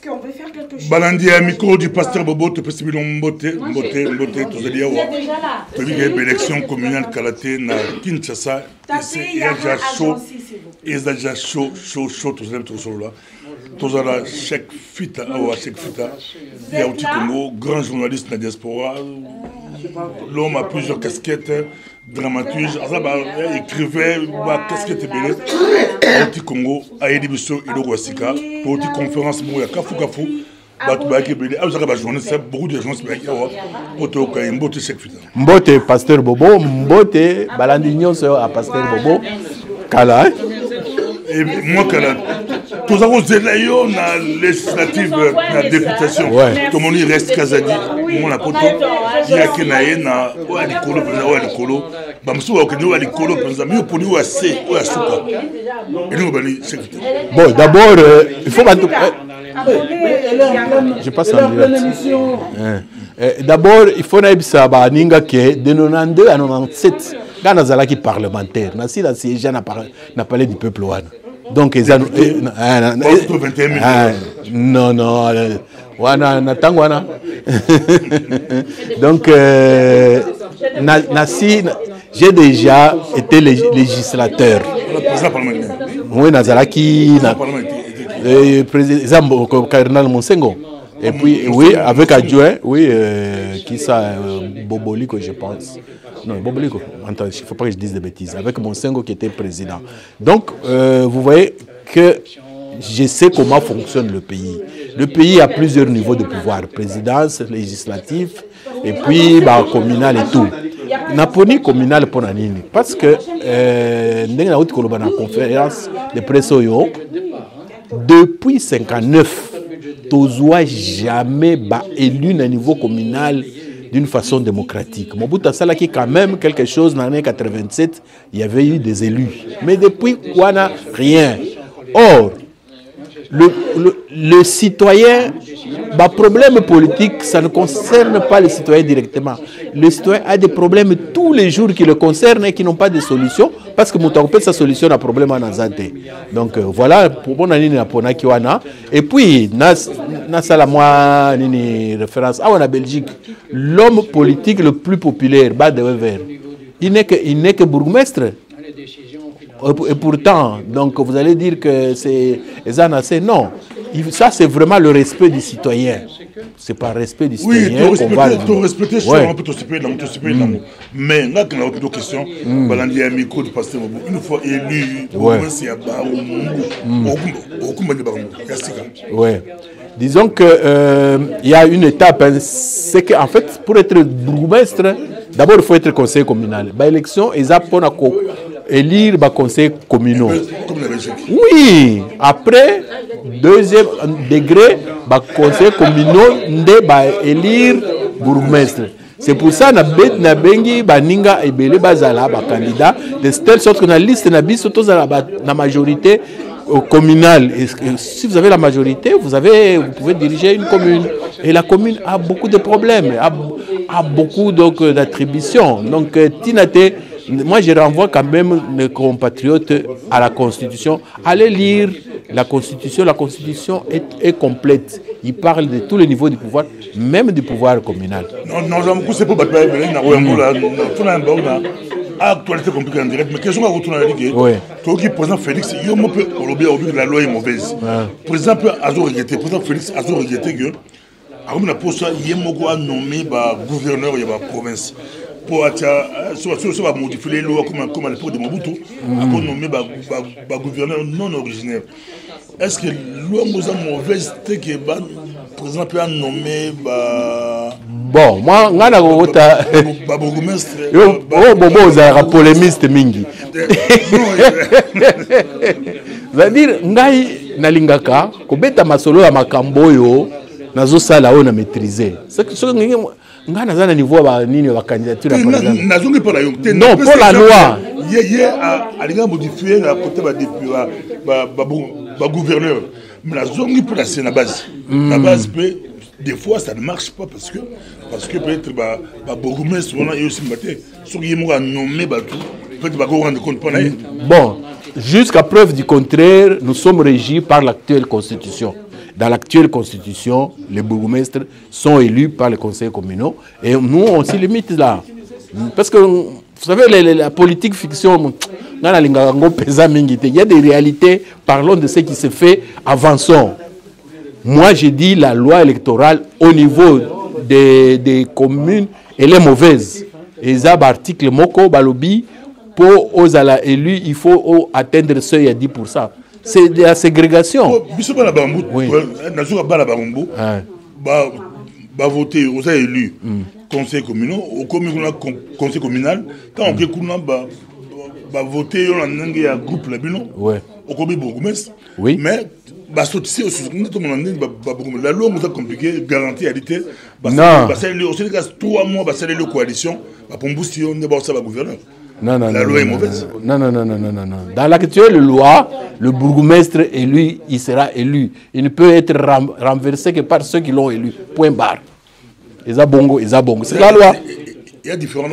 qu'on veut faire quelque chose. Balandi à micro du pasteur Bobo, tu peux se dire mbote, tu as dit tu as vu qu'il y a une élection communale Kalaté na Kinshasa. Il y a déjà chaud, il y a déjà chaud, tout ça, tout ça là. Tout ça là, chaque fita, il y a au Congo, grand journaliste dans la diaspora. L'homme a plusieurs casquettes, dramaturge, écrivain, casquette belée. Au Congo, à Edibiso, il y a une conférence, il y a Kafu. Beaucoup de gens Mbote, pasteur Bobo, Mbote, Balandignon, à pasteur Bobo, Kala. Et moi, Kala, tous les gens qui ont législative, la députation, tout le monde reste Kazadi, mon apôtre, il y a qui n'a pas de colo, bon, d'abord, il faut pas. Je passe en direct. D'abord, il faut savoir que de 92 à 97, quand nous avons parlementaire, nous avons siégé n'a parlé du peuple. Donc, ils ont. Non. Donc, j'ai déjà été législateur. Oui, Nazalaki. Président Cardinal Monsengo. Et puis, oui, avec adjoint, oui, qui ça, Boboliko, je pense. Non, Boboliko, attends, il ne faut pas que je dise des bêtises. Avec Monsengo qui était président. Donc, vous voyez que je sais comment fonctionne le pays. Le pays a plusieurs niveaux de pouvoir. Présidence, législatif, et puis communal et tout. Naponi communal pour Nanini. Parce que, dans la conférence de presse, depuis 1959, Tozoa jamais élu à niveau communal d'une façon démocratique. Mobutu Salaki quand même quelque chose dans l'année 87, il y avait eu des élus. Mais depuis quoi n'a rien. Or, le citoyen, problème politique, ça ne concerne pas le citoyen directement. Le citoyen a des problèmes tous les jours qui le concernent et qui n'ont pas de solution parce que Moutaoupé, sa solution à problème en Azate. Donc voilà, pour mon année, et puis, Nassalamwa, référence, en Belgique, l'homme politique le plus populaire, Badewever, il n'est que bourgmestre. Et pourtant, donc vous allez dire que c'est non. Ça, c'est vraiment le respect du citoyen. C'est pas le respect du citoyen. Oui, tu respectes, on peut te supporter, mais là, quand on a autre question, Balandi a mis micro du pasteur une fois élu, disons qu'il y a une étape, c'est qu'en fait, pour être bourgmestre, d'abord, il faut être conseiller communal. L'élection, ils apprennent à élire les conseils communaux. Oui, après, deuxième degré, les conseils communaux de élire bourgmestre. C'est pour ça que na bengi baninga ebele bazala ba candidat de telle sorte que na liste na biso la majorité communale. Et si vous avez la majorité, vous pouvez diriger une commune. Et la commune a beaucoup de problèmes, a beaucoup d'attributions. Donc Tinate, moi je renvoie quand même mes compatriotes à la Constitution. Allez lire la Constitution. La Constitution est complète. Il parle de tous les niveaux du pouvoir, même du pouvoir communal. Non, c'est pas actualité compliquée en direct, mais question à retourner à la Ligue. Oui. Président Félix, la loi est mauvaise. Président Félix a regretté que, il a nommé gouverneur de la province. Pour modifier les lois comme à l'époque de Mobutu, a nommé gouverneur non originaire. Est-ce que loi est mauvaise que le président peut nommer bon, moi, je suis polémiste mingi. C'est-à-dire, ngai nalingaka kobeta masolo ya makambo yo nazo sala o na maîtriser. C'est que ngai naza na niveau ba nini ba candidature par exemple. Nazongi pas la yonte. Non, pour la loi. Alinga modifier la côté ba gouverneur. Mais nazongi pour la c'est la base. La base peut des fois ça ne marche pas parce que peut-être bourgmestre on a aussi maté sur qui m'a nommé tout peut-être pas rendre compte pas. Bon, jusqu'à preuve du contraire, nous sommes régis par l'actuelle constitution. dans l'actuelle constitution, les bourgmestres sont élus par les conseils communaux. Et nous, on s'y limite là. Parce que, vous savez, la politique fiction, il y a des réalités, parlons de ce qui se fait, avançons. Moi, j'ai dit la loi électorale au niveau des communes, elle est mauvaise. Et ça, l'article Moko, Balobi, pour aux élus, il faut atteindre le seuil à 10%. C'est de la ségrégation. Oui. Voter aux élus, conseil communal, au conseil communal, quand on voter, on a un groupe là-bas, au comité bourgmestre. Oui. Mais la loi nous a compliqué, garantie à l'été. Non. Parce que 3 mois, c'est la coalition, pour booster, on est ça, le gouverneur. Non, non, la loi est mauvaise. Non. Dans l'actuelle loi, le bourgmestre élu, il sera élu. Il ne peut être renversé que par ceux qui l'ont élu. Point barre. C'est la loi. Il y a différents.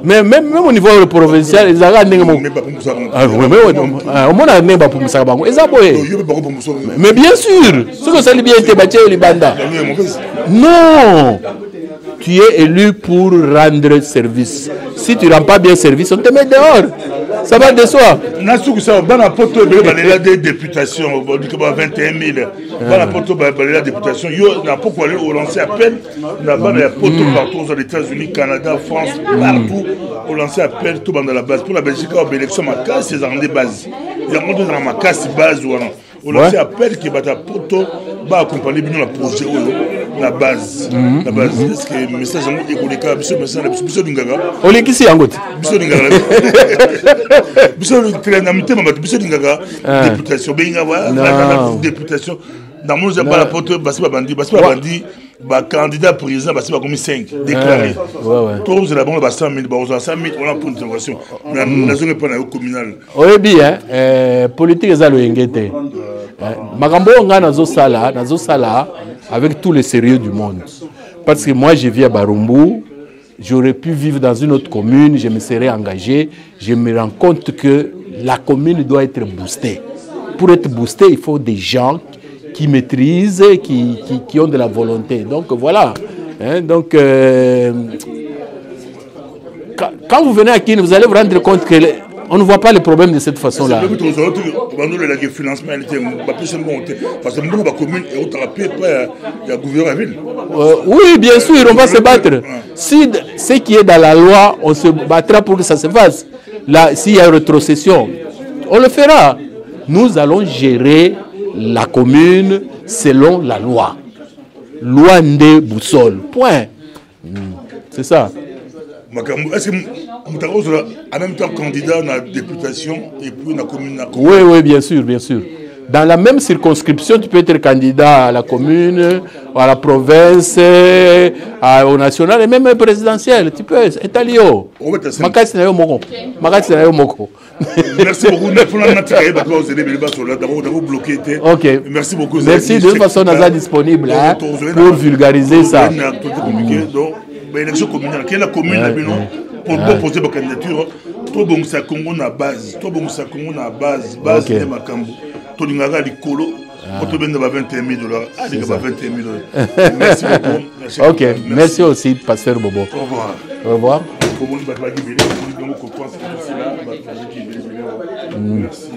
Mais même au niveau provincial, ils ont mais bien sûr, ce que ça bien été bâti au Libanda. Non, tu es élu pour rendre service. Si tu ne rends pas bien service, on te met dehors. Ça va de soi. Des députations, 21 000. La députation, il y a pourquoi on lance appel. Partout aux États-Unis, Canada, France, partout, on lance appel tout dans la base. Pour la Belgique, on a élection, c'est dans des bases. Il y a un monde dans ma casse base. On lance appel qui va accompagner le projet. La base. La base. Est-ce que le message est économique? Monsieur Dingaga. On est ici en goutte. Monsieur Dingaga. Monsieur Dingaga. Députation. Députation. Dans mon jeu, la porte, Bandi, candidat président, Bassi Bakomi 5, déclaré. Tous les bons, 100 000, on a pour une intervention. La zone n'est pas communale. Oui, bien, politique est à l'ONGT. Magambo, on a Nazo Sala, avec tout le sérieux du monde. Parce que moi, je vis à Barumbu, j'aurais pu vivre dans une autre commune, je me serais engagé. Je me rends compte que la commune doit être boostée. Pour être boostée, il faut des gens qui maîtrisent, qui ont de la volonté. Donc voilà. Donc, quand vous venez à Kine, vous allez vous rendre compte que on ne voit pas les problèmes de cette façon-là. Parce que la commune est au gouvernement ville. Oui, bien sûr, on va se battre. Si ce qui est dans la loi, on se battra pour que ça se fasse. Là, s'il y a une rétrocession, on le fera. Nous allons gérer la commune selon la loi. Loi de boussole. Point. C'est ça. Est-ce que Moutaros est en même temps candidat à la députation et puis la commune? Oui, bien sûr, bien sûr. Dans la même circonscription, tu peux être candidat à la commune, à la province, au national et même présidentiel. Tu peux être allié. Merci beaucoup. Ok. Merci beaucoup. Merci. De toute façon, on est disponible pour vulgariser ça. L'élection communale, qui est la commune pour poser ma candidature, tout bon ça Congo na base, tout bon ça Congo na base de Makambo, tout l'ingara l'icolo, pour tout bien de 21 000 $. Ah, les 21 000 $. Merci beaucoup. Ok, merci aussi, Pasteur Bobo. Au revoir. Au revoir. Merci.